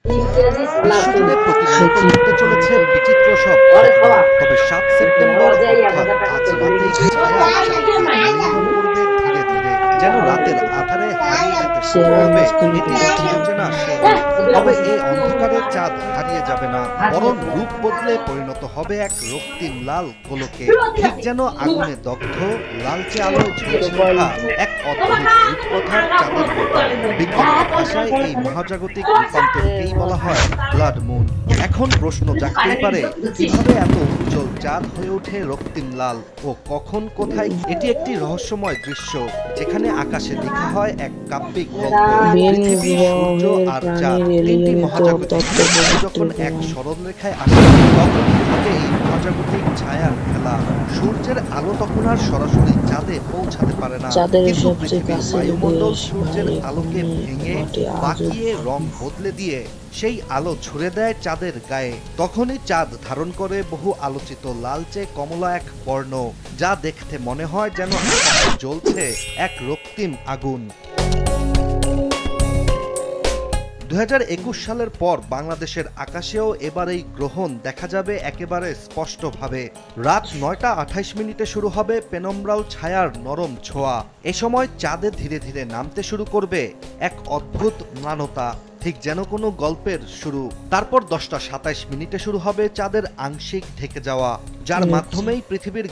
বিশ্বজুড়ে প্রতিনিয়ত ঘটতে চলেছে বিচিত্র সব ঘটনা। তবে ৭ সেপ্টেম্বর অর্থাৎ আজ রাতেই ছায়া চাঁদকে আলিঙ্গন করবে ধীরে ধীরে, যেন রাতের আধারে হারিয়ে যেতে শুরু করবে এটির চিরচেনা সেই রূপ। তবে এই অন্ধকারে চাঁদ হারিয়ে যাবে না, বরং রূপ বদলে পরিণত হবে এক রক্তিম লাল গোলকে, ঠিক যেন আগুনে দগ্ধ লালচে আলোয় ঝলসে ওঠা এক অদ্ভুত রূপকথার চাঁদের মতো। বিজ্ঞানের ভাষায় এই মহাজাগতিক রূপান্তরকেই বলা হয় ব্লাড মুন। এখন প্রশ্ন জাগতেই পারে, কিভাবে এত উজ্জ্বল চাঁদ হয়ে ওঠে রক্তিম লাল ও কখন কোথায়? এটি একটি রহস্যময় দৃশ্য, যেখানে আকাশে লেখা হয় এক কাব্যিক গল্প। পৃথিবী, সূর্য আর চাঁদ, তিনটি মহাজাগতিক বস্তু যখন এক সরল রেখায় আসে, তখন ঘটে এই মহাজাগতিক ছায়ার খেলা। সূর্যের আলো তখন আর সরাসরি চাঁদে পৌঁছাতে পারে না, কিন্তু পৃথিবীর বায়ুমণ্ডল সূর্যের আলোকে ভেঙে বাঁকিয়ে রং বদলে দিয়ে সেই আলো ছুড়ে দেয় চাঁদের গায়ে। তখনই চাঁদ ধারণ করে বহু আলোচিত লালচে কমলা এক বর্ণ, যা দেখতে মনে হয় যেন আকাশে জ্বলছে এক রক্তিম আগুন। ২০২১ সালের পর বাংলাদেশের আকাশেও এবার এই গ্রহণ দেখা যাবে একেবারে স্পষ্টভাবে। রাত ৯টা ২৮ মিনিটে শুরু হবে পেনম্ব্রাও ছায়ার নরম ছোঁয়া। এ সময় চাঁদে ধীরে ধীরে নামতে শুরু করবে এক অদ্ভুত ম্লানতা, ঠিক যেন কোনো গল্পের শুরু। তারপর ১০টা ২৭ মিনিটে শুরু হবে চাঁদের আংশিক ঢেকে যাওয়া, যার মাধ্যমেই পৃথিবীর